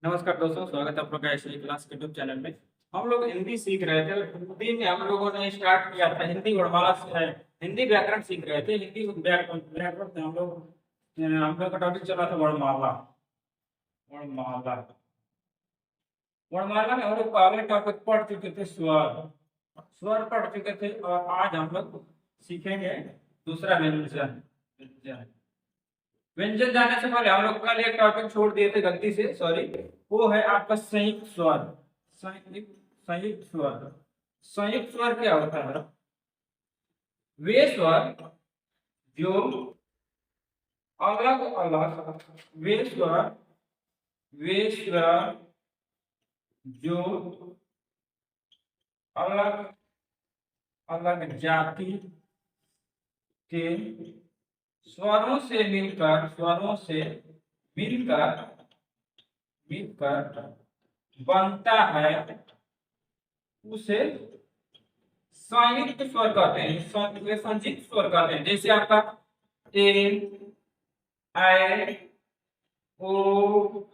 नमस्कार दोस्तों, स्वागत है आप लोग का ऐसे क्लास के यूट्यूब चैनल में। हम लोग हिंदी सीख रहे थे। हिंदी में हम लोगों ने स्टार्ट किया था हिंदी वर्णमाला से। हिंदी व्याकरण सीख रहे थे। हिंदी व्याकरण व्याकरण से हम लोग का टॉपिक चला था वर्णमाला। वर्णमाला वर्णमाला में हम लोग पहले टॉपिक पढ़ चुके थे स्वर। स्वर पढ़ चुके थे और आज हम लोग सीखेंगे दूसरा व्यंजन। व्यंजन व्यंजन जाने से पहले हम लोग कल एक टॉपिक छोड़ दिए थे गलती से, सॉरी। वो है आपका संयुक्त स्वर। संयुक्त संयुक्त स्वर। संयुक्त स्वर क्या होता है? वे स्वर जो अलग अलग वे स्वर वे स्वर जो अलग अलग जाति के स्वरों से मिलकर बनता है, उसे संयुक्त स्वर कहते हैं। संयुक्त स्वर कहते हैं। जैसे आपका ए, ऐ, ओ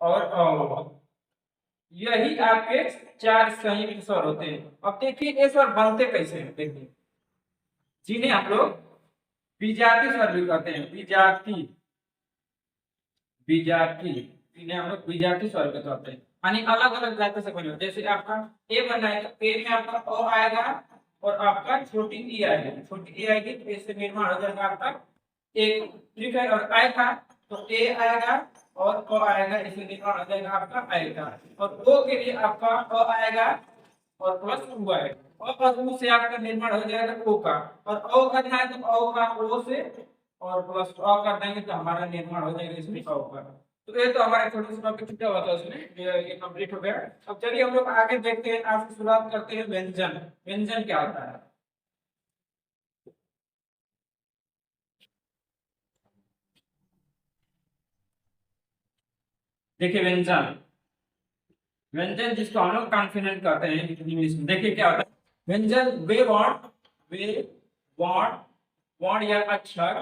और औ, यही आपके चार संयुक्त स्वर होते हैं। अब देखिए ये स्वर बनते कैसे हैं। देखिए, जिन्हें हम लोग विजाती स्वर भी कहते हैं। विजाती विजाती जिन्हें हम लोग विजाती स्वर भी कहते हैं, यानी अलग अलग जाति से बने। जैसे आपका ए बनना है तो ए में आपका ओ आएगा और आपका छोटी ई आएगी। छोटी ई आएगी तो इससे निर्माण हो जाएगा आपका एक, ठीक है। और आई था तो ए आएगा और ओ आएगा, इससे निर्माण हो जाएगा आपका आई का। और ओ के लिए आपका ओ आएगा और प्लस उ आएगा। और उ से आपका निर्माण हो जाएगा ओ का। और ओ करना है तो ओ का ओ से और प्लस अ कर देंगे तो हमारा निर्माण हो जाएगा इसमें अ का। तो ये तो हमारा छोटा सा टॉपिक छूटा हुआ था उसमें, ये कंप्लीट हो गया। अब चलिए हम लोग आगे देखते हैं। आज से शुरुआत करते हैं व्यंजन। व्यंजन क्या होता है? देखिए व्यंजन, व्यंजन जिसको हम लोग कॉन्फिडेंट कहते हैं इंग्लिश में। देखिए क्या होता है व्यंजन। वे वर्ण वर्ण या अक्षर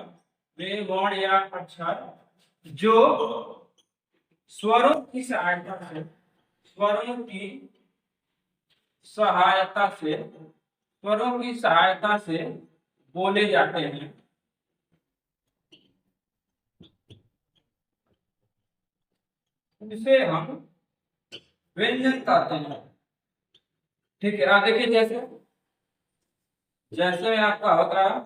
वे वर्ण या अक्षर जो स्वरों की सहायता से स्वरों की सहायता से बोले जाते हैं, इसे हम व्यंजन कहते हैं। ठीक है। आप देखिए, जैसे जैसे आपका होता है,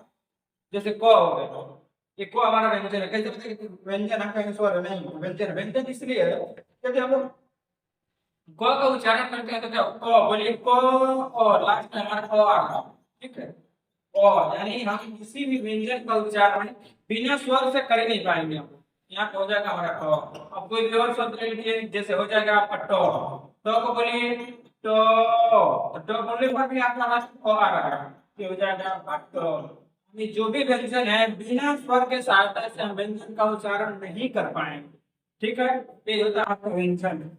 जैसे क हो गया। ये क हमारा व्यंजन है। कैसे पता है कि व्यंजन है कहीं स्वर नहीं? व्यंजन व्यंजन इसलिए है क्योंकि हम लोग क का उच्चारण करते हैं तो क्या क बोलिए क और लास्ट में हमारा क आ रहा है, ठीक है। और यानी हम किसी भी व्यंजन का उच्चारण बिना स्वर से कर ही नहीं पाएंगे। हम यहाँ पे हो जाएगा हमारा क। अब कोई भी और शब्द ले लीजिए, जैसे हो जाएगा आपका ट को बोलिए ट बोलने पर भी आपका लास्ट क आ रहा है, ये हो जाएगा आपका ट। ये जो भी व्यंजन है बिना स्वर के सहायता से हम व्यंजन का उच्चारण नहीं कर पाएंगे, ठीक है। ये होता है आपका व्यंजन।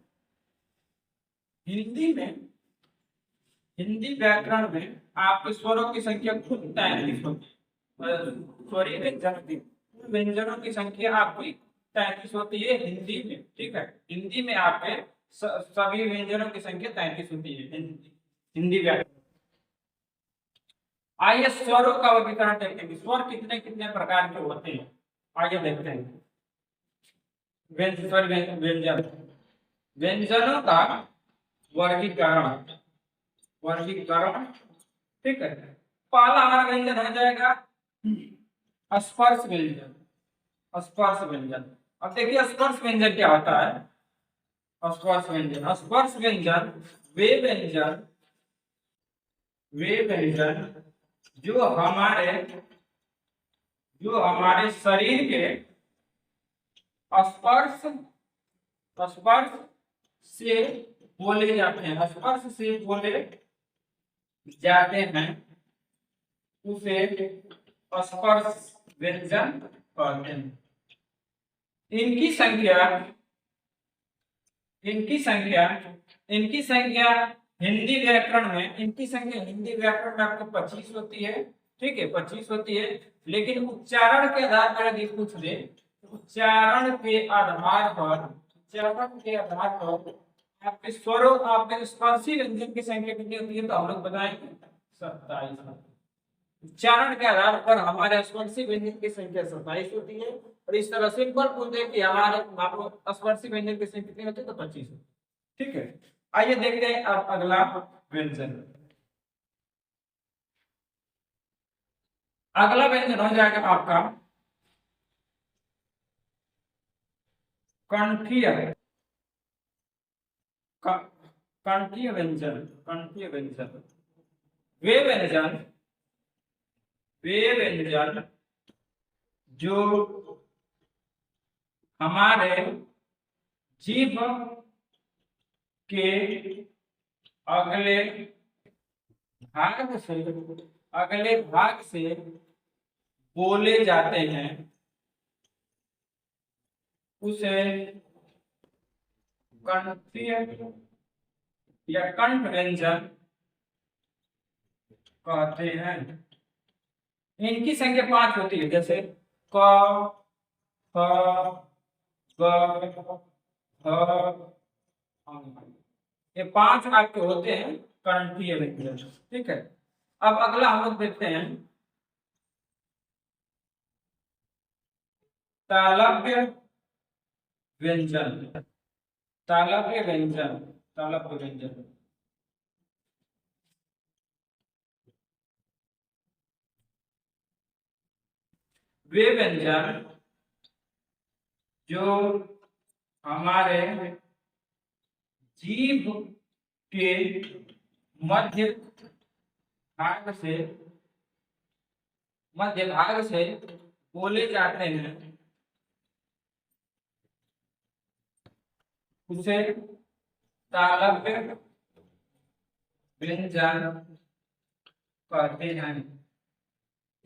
हिंदी में हिंदी व्याकरण में आपके स्वरों की संख्या खुद 33 होती है। स्वरीय व्यंजन की व्यंजनों की संख्या आपकी 33 होती है हिंदी में, ठीक है। हिंदी में आपके सभी व्यंजनों की संख्या 33 होती है हिंदी व्याकरण। आइए स्वरों का वर्गीकरण देखते हैं। स्वर कितने कितने प्रकार के होते हैं, आइए देखते हैं। व्यंजन व्यंजनों का वर्गीकरण वर्गीकरण ठीक है। पहला हमारा व्यंजन हो जाएगा स्पर्श व्यंजन। स्पर्श व्यंजन। अब देखिए स्पर्श व्यंजन क्या होता है। स्पर्श व्यंजन वे व्यंजन वे व्यंजन जो हमारे शरीर के स्पर्श स्पर्श से बोले जाते हैं। स्पर्श से बोले जाते हैं उसे स्पर्श व्यंजन कहते हैं। इनकी संख्या इनकी संख्या इनकी संख्या हिंदी व्याकरण में आपको 25 होती है, ठीक है। 25 होती है। लेकिन उच्चारण के आधार पर यदि पूछ ले, उच्चारण के आधार पर उच्चारण के आधार पर आपके स्वरों आपके स्पर्शी व्यंजन की संख्या कितनी होती है, तो हम लोग बताएंगे 27। उच्चारण के आधार पर हमारे स्पर्शी व्यंजन की संख्या 27 होती है, और इस तरह सिंपल पूछते कि हमारे आपको स्पर्शी व्यंजन की संख्या कितनी होती है, तो 25 होती है। ठीक है, आइए देखते हैं अब अगला व्यंजन। अगला व्यंजन हो जाएगा आपका कंठीय कंठीय व्यंजन। कंठीय व्यंजन वे व्यंजन जो हमारे जीभ के अगले भाग से बोले जाते हैं, उसे कंठीय या कंठ व्यंजन कहते हैं। इनकी संख्या 5 होती है, जैसे क, ख, ग, ह, ये 5 आपके होते हैं कंठीय व्यंजन। ठीक है, अब अगला हम लोग देखते हैं तालव्य व्यंजन। तालव्य व्यंजन तालव्य व्यंजन वे व्यंजन जो हमारे जीभ के मध्य भाग से बोले जाते हैं, उसे तालव्य व्यंजन कहते हैं।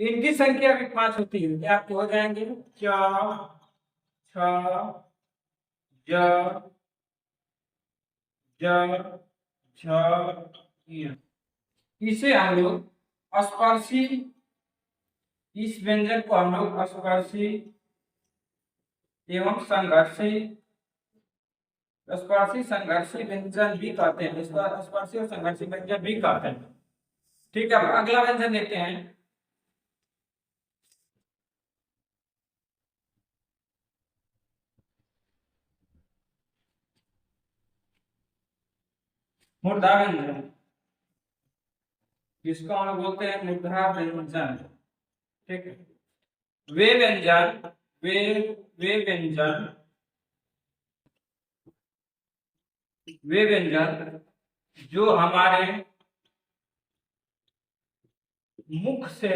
इनकी संख्या भी 5 होती है, क्या आपके हो जाएंगे च, छ, ज, ज, छ, य। इसे हम लोग स्पर्शी, इस व्यंजन को हम लोग स्पर्शी एवं संघर्षी व्यंजन भी कहते हैं। स्पर्शी और संघर्षी व्यंजन भी कहते हैं। ठीक है, अगला व्यंजन देखते हैं मूर्धा व्यंजन। इसको हम लोग बोलते हैं मूर्धा व्यंजन। ठीक है, वे व्यंजन वे वे व्यंजन जो हमारे मुख से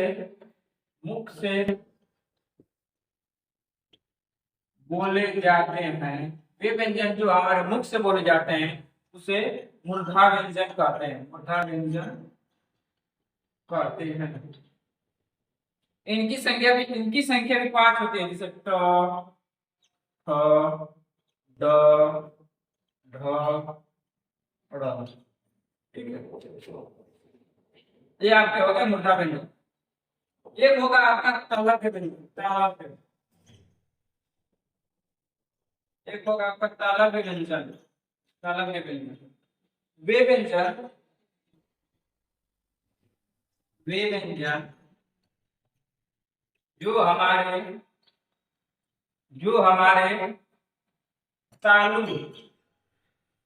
बोले जाते हैं, वे व्यंजन जो हमारे मुख से बोले जाते हैं, उसे मूर्धा व्यंजन कहते हैं। मूर्धा व्यंजन कहते हैं। इनकी संख्या भी 5 होती है, जैसे ट, ठ, ड, ढ, ड़। ठीक है, ये आपके हो गए मूर्धा व्यंजन। एक होगा आपका तालव्य व्यंजन। एक होगा आपका तालव्य व्यंजन। वे व्यंजन जो हमारे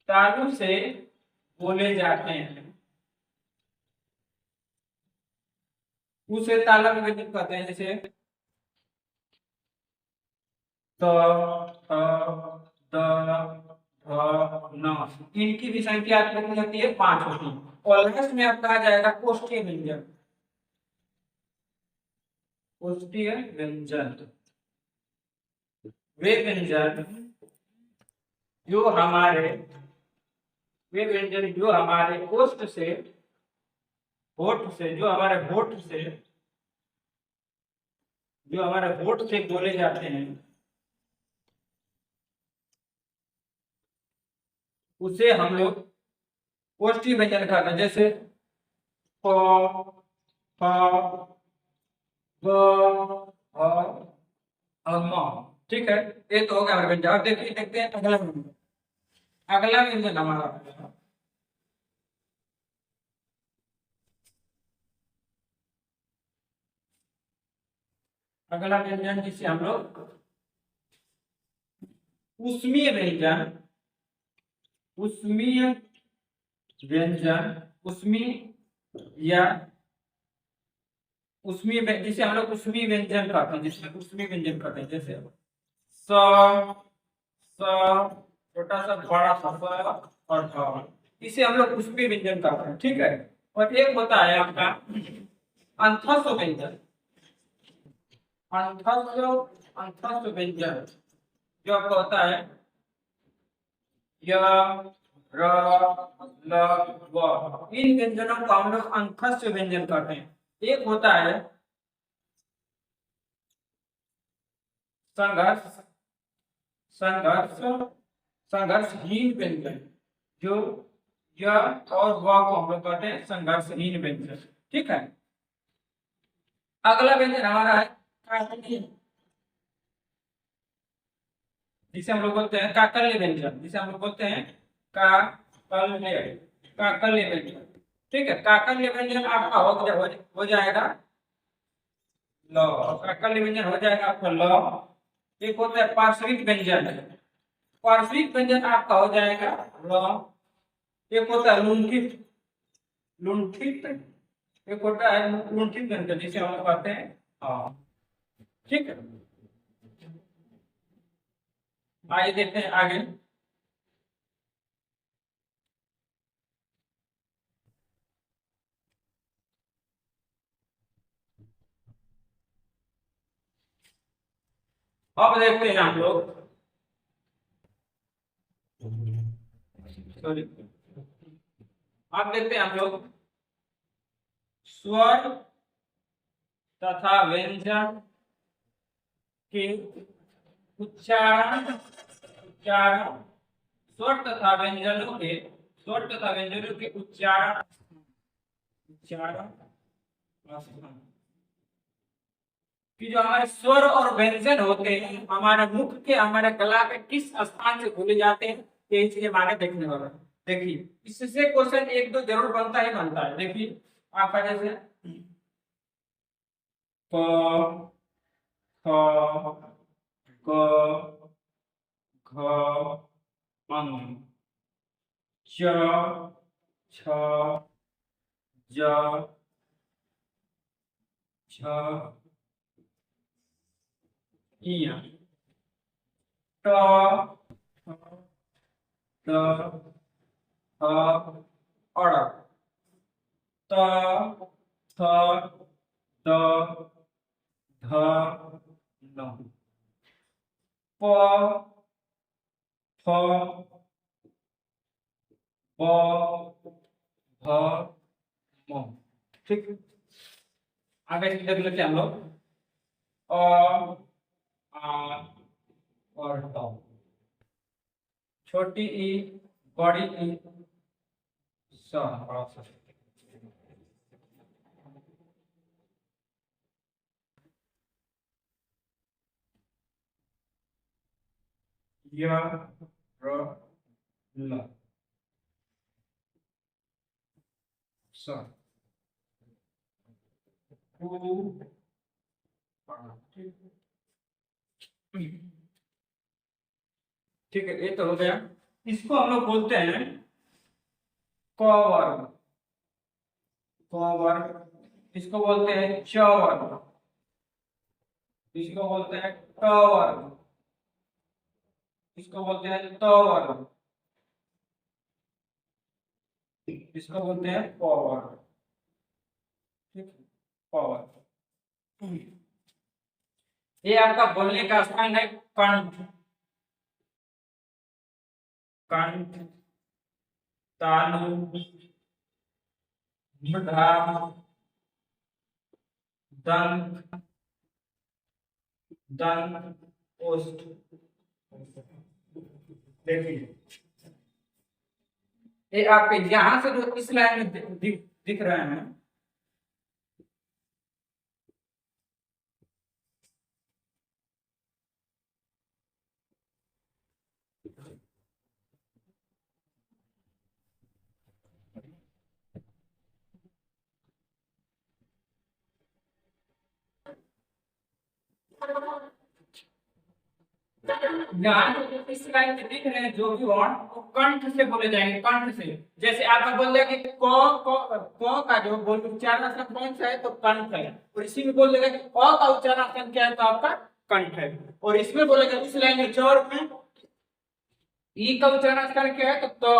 तालु से बोले जाते हैं, उसे तालव्य व्यंजन कहते हैं। जैसे त, थ, द, ध, न। इनकी भी संख्या कितनी होती है? 5 होती है। और लास्ट में आपका आ जाएगा कोष्ठीय व्यंजन। कोष्ठीय व्यंजन वे व्यंजन जो हमारे कोष्ठ से, होठ से, जो हमारे होठ से बोले जाते हैं, उसे हम लोग कोष्ठीय व्यंजन कहते हैं। जैसे प, फ, ब, ह और म। ठीक है, ये तो हो गया हमारे व्यंजन। अब देखते हैं अगला व्यंजन। अगला व्यंजन हमारा अगला व्यंजन जिसे हम लोग उष्मीय व्यंजन, उष्मीय व्यंजन, उष्मीय या उष्मीय जिसे हम लोग उष्मीय व्यंजन कहते हैं, जिसमें उष्मीय व्यंजन कहते हैं, जैसे स स छोटा सा बड़ा सा स और ठ, इसे हम लोग उष्मीय व्यंजन कहते हैं, ठीक है। और एक होता है आपका अंतस्थ व्यंजन, अंतस्थ व्यंजन जो आपका होता है य र ल व, इन व्यंजनों को हम लोग अंतस्थ व्यंजन कहते हैं। एक होता है संघर्ष, संघर्ष, संघर्षहीन व्यंजन, जो य और व को हम लोग कहते हैं संघर्षहीन व्यंजन, ठीक है। अगला व्यंजन हमारा है काकल्य, जिसे हम लोग बोलते हैं काकल्य व्यंजन, जिसे हम लोग बोलते हैं काकल्य, काकल्य व्यंजन, ठीक है। काकल्य व्यंजन आपका हो जाएगा ल, काकल्य व्यंजन हो जाएगा आपका ल। एक होता है पार्श्विक व्यंजन, पार्श्विक व्यंजन आपका हो जाएगा ल। एक होता है लुंठित, लुंठित, एक होता है लुंठित व्यंजन, जिसे हम लोग कहते हैं हाँ, ठीक है। आइए देखते हैं आगे। अब देखते हैं हम लोग, सॉरी, अब देखते हैं हम लोग स्वर तथा व्यंजन के उच्चारण, उच्चारण, स्वर तथा व्यंजनों के, स्वर तथा व्यंजनों के उच्चारण, उच्चारण कि जो हमारे स्वर और व्यंजन होते हैं हमारे मुख के, हमारे गला के किस स्थान से खुले जाते हैं, ये चीजें हमारे देखने वाला है। देखिए इससे क्वेश्चन एक दो जरूर बनता ही बनता है। देखिए आपका जैसे क ख ग घ ङ च छ ज छ इ ट ठ ड ढ ड़ त थ द ध न प फ ब भ म, ठीक। आगे देख लेते हैं हम लोग अ आ और ट, छोटी ई बड़ी ई स, बड़ा सा य र ल स उ, ठीक है। ये तो हो गया, इसको हम लोग बोलते हैं क वर्ग, क वर्ग, इसको बोलते हैं च वर्ग, इसको बोलते हैं ट वर्ग, इसको बोलते हैं त वर्ग, इसको बोलते हैं प वर्ग, ठीक है, प वर्ग। ये आपका बोलने का स्थान है कंठ, कंठ, तालु, मुंडा, दंत, दंत ओष्ठ। देखिए ये आपके यहां से जो इस लाइन में दिख रहे हैं, यहाँ इस लाइन में दिख रहे हैं जो भी वर्ण वो कंठ से बोले जाएंगे, कंठ से। जैसे आपने बोल दिया कि क का जो बोल उच्चारण कौन सा है, तो कंठ है। और इसी में बोल देगा कि अ का उच्चारण क्या है, तो आपका कंठ है। और इसमें बोलेगा इस लाइन में चौर में ई का उच्चारण स्थान क्या है, तो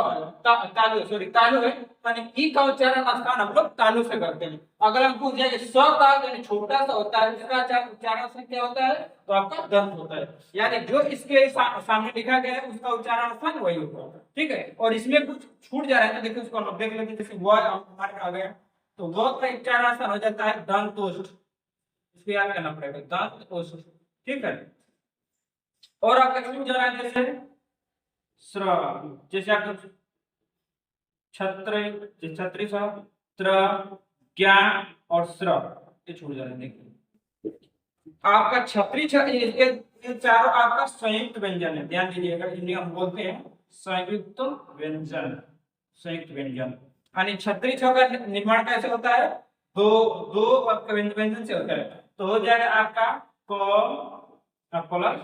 तालु, सॉरी तालु है, यानी ई का उच्चारण स्थान हम लोग तालु से करते हैं। अगर हम पूछ जाए स का यानी छोटा सा होता है, इसका उच्चारण स्थान क्या होता है, तो आपका दंत होता है। यानी जो इसके सामने लिखा गया है उसका उच्चारण स्थान वही होगा, ठीक है। और इसमें कुछ छूट जा रहा है तो देखिए उसको हम लोग देख लेते, जैसे व हमारे आ गया, तो व का उच्चारण स्थान हो जाता है दंतोष्ठ, इसको याद करना पड़ेगा, दंतोष्ठ, ठीक है। और आपका छूट जा रहा है जैसे श्र, जैसे आप छत्र, छत्री त्र ज्ञा और श्र, ये छूट जा रहे हैं। देखिए आपका छत्री ये चारों आपका संयुक्त व्यंजन है, ध्यान दीजिएगा। हिंदी हम बोलते हैं संयुक्त व्यंजन, संयुक्त व्यंजन। यानी छत्री छ का निर्माण कैसे होता है, दो दो आपका व्यंजन से होता है। तो हो जाएगा आपका क प्लस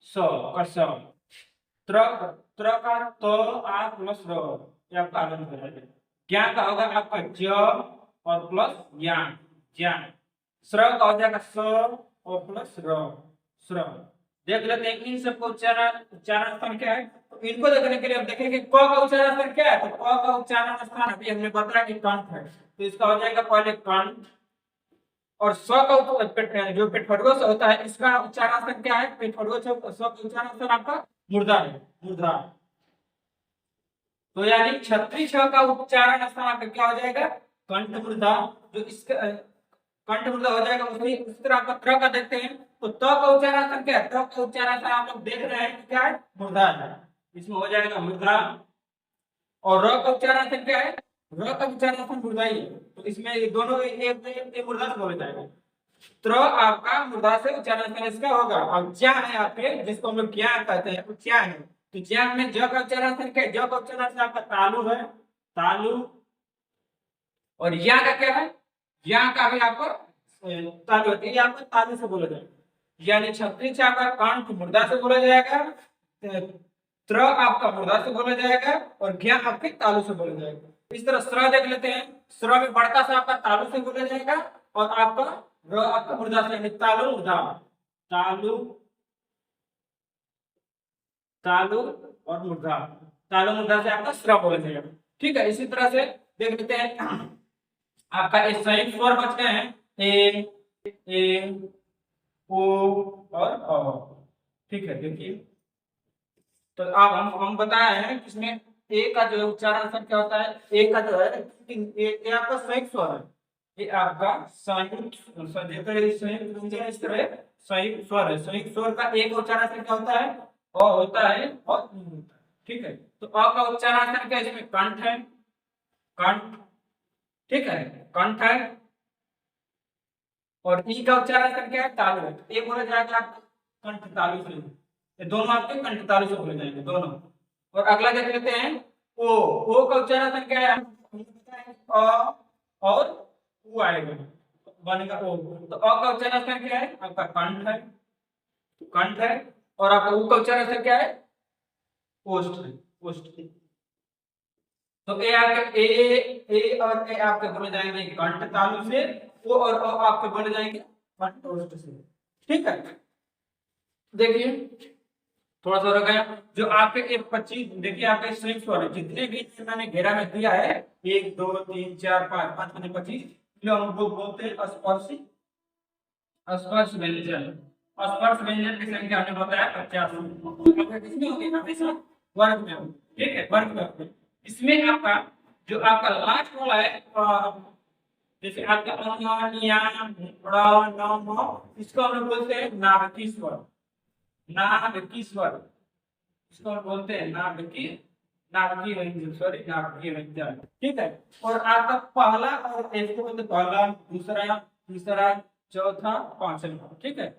स का स, त्र का तो आ प्लस र, ये आपका आनंद हो जाएगा। ज्ञान का होगा आपका ज और प्लस ज्ञान, ज्ञान। श्र का हो जाएगा स और प्लस र, श्र। देख लेते हैं इन सबको उच्चारण स्थान क्या है। तो इनको देखने के लिए हम देखेंगे क का उच्चारण स्थान क्या है, तो क का उच्चारण स्थान अभी हमने बताया कि कंठ है, तो इसका हो जाएगा पहले कंठ। और स का जो पेटफड़ुआ से होता है, इसका उच्चारण स्थान क्या है, पेटफड़ुआ स का उच्चारण स्थान आपका मूर्धा है, मूर्धा। तो यानी छत्री छ का उच्चारण स्थान आपका क्या हो जाएगा, कंठ मूर्धा। जो इसका कंठ मूर्धा हो जाएगा, उसी तरह आपका त्र का देखते हैं, तो त का उच्चारण स्थान क्या है, त का उच्चारण स्थान आप लोग देख रहे हैं कि क्या है, मूर्धा है, इसमें हो जाएगा मूर्धा। और र का उच्चारण स्थान क्या है, र का उच्चारण स्थान मूर्धा ही है, तो इसमें ये दोनों एक मूर्धा से बोले जाएगा। त्र आपका मूर्धा से उच्चारण स्थान इसका होगा। अब ज्या है आपके, जिसको हम लोग ज्ञान कहते हैं, वो क्या है, तो ज्ञान में ज का उच्चारण स्थान क्या है, ज का उच्चारण स्थान आपका तालु है, तालु। और या का क्या है, या का भी आपको तालु होती है, आपको तालु से बोला जाएगा। यानी छत्री छ आपका कंठ मूर्धा से बोला जाएगा, त्र आपका मूर्धा से बोला जाएगा, और ज्ञा आपके तालु से बोला जाएगा। इस तरह स्र देख लेते हैं, स्र में बड़का सा आपका तालु से बोला जाएगा, और आपका र आपका मूर्धा से, तालु मूर्धा, तालु तालु और मूर्धा, तालु मूर्धा से आपका स्र बोला जाएगा, ठीक है। इसी तरह से देख लेते हैं आपका इस संयुक्त स्वर बच गए हैं ए ओ और अ, ठीक है। देखिए तो अब हम बताए हैं इसमें ए का जो उच्चारण स्थान क्या होता है, ए का जो है ये आपका संयुक्त स्वर है, ये आपका संयुक्त संयुक्त स्वर है, संयुक्त स्वर है। संयुक्त स्वर का एक उच्चारण स्थान क्या होता है, अ होता है और ठीक है। तो अ का उच्चारण स्थान क्या है, इसमें कंठ है, कंठ, ठीक है, कंठ है। और ई का उच्चारण स्थान क्या है, तालु है। ये बोला जाएगा आपका कंठ तालु से, ये दोनों आपके कंठ तालु से बोले जाएंगे दोनों। और अगला देख लेते हैं ओ का उच्चारण स्थान क्या है, अ और उ आएगा, बनेगा ओ। तो अ का उच्चारण स्थान क्या है, आपका कंठ है, कंठ है। और आपका उ का उच्चारण स्थान क्या है, ओष्ठ है, ओष्ठ। तो ए आपके ए और ए आपके बोले जाएंगे कंठ तालु से, ओ और अ आपके बोले जाएंगे कंठ ओष्ठ से, ठीक है। देखिए थोड़ा सा रह गया जो आपके एक 25, देखिए आपके संयुक्त स्वर है, जितने भी मैंने घेरा में दिया है 1 2 3 4 5 5 मैंने 25, जो हम लोग बोलते हैं स्पर्शी, स्पर्श व्यंजन। स्पर्श व्यंजन की संख्या हमने बताया 50, किसमें होगी, हमेशा वर्ग में होगी, ठीक है, वर्ग में होगी। इसमें आपका जो आपका लास्ट वाला है, जैसे आपका इसको हम लोग बोलते हैं नाभकी स्वर, नाभकी स्वर, इसको हम बोलते हैं नाभकी व्यंजन, सॉरी नाभकी व्यंजन, ठीक है। और आपका पहला और इसको बोलते हैं पहला, दूसरा, तीसरा, चौथा, पांचवा, ठीक है।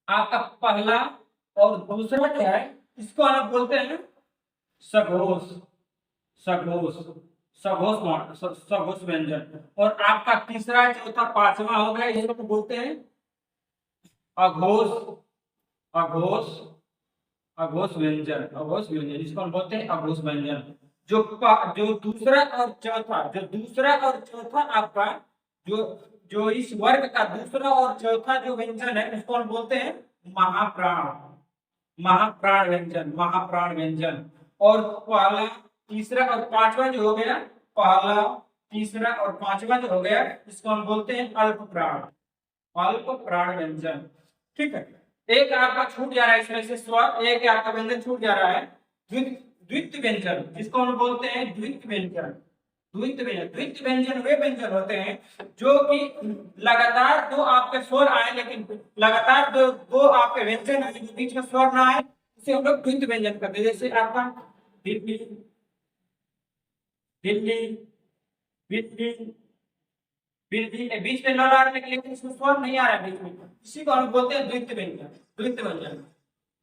आपका पहला और दूसरा क्या है, इसको हम बोलते हैं सघोष, सघोष, सघोष व्यंजन। और आपका तीसरा, चौथा, पांचवा हो गया, इसको बोलते हैं अघोष, अघोष, अघोष व्यंजन, अघोष व्यंजन, इसको हम बोलते हैं अघोष व्यंजन। जो दूसरा और चौथा, जो दूसरा और चौथा आपका जो जो इस वर्ग का दूसरा और चौथा जो व्यंजन है उसको हम बोलते हैं महाप्राण, महाप्राण व्यंजन, महाप्राण व्यंजन। और पहला, तीसरा और पांचवा जो हो गया, पहला, तीसरा और पांचवा जो हो गया, इसको हम बोलते हैं अल्प प्राण, अल्प प्राण व्यंजन। ठीक है, एक आपका छूट जा रहा है इसमें से स्वर, एक आपका व्यंजन छूट जा रहा है, द्वित्व व्यंजन, जिसको हम बोलते हैं द्वित्व व्यंजन। द्वित्व व्यंजन, द्वित्व व्यंजन वे व्यंजन होते हैं जो कि लगातार दो आपके स्वर आए, लेकिन लगातार दो आपके व्यंजन आए, बीच में स्वर ना आए, इसे हम लोग द्वित्व व्यंजन करते हैं। जैसे आपका दिल्ली, दिल्ली, बिल्ली, बिल्ली, बीच में न लाने के लिए इसमें स्वर नहीं आ रहा है बीच में, इसी को हम बोलते हैं द्वित्व व्यंजन, द्वित्व व्यंजन।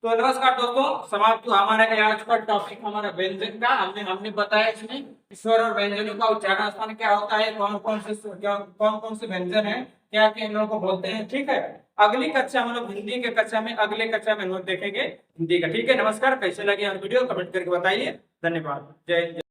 तो नमस्कार दोस्तों, समाप्त हुआ हमारा आज का टॉपिक, हमारा व्यंजन का। हमने बताया इसमें स्वर और व्यंजनों का उच्चारण स्थान क्या होता है, कौन कौन से व्यंजन है, क्या क्या इन लोगों को बोलते हैं। ठीक है, अगली कक्षा हम लोग हिंदी के कक्षा में, अगले कक्षा में हम लोग देखेंगे हिंदी का। ठीक है, नमस्कार। कैसे लगे वीडियो कमेंट करके बताइए। धन्यवाद। जय हिंद।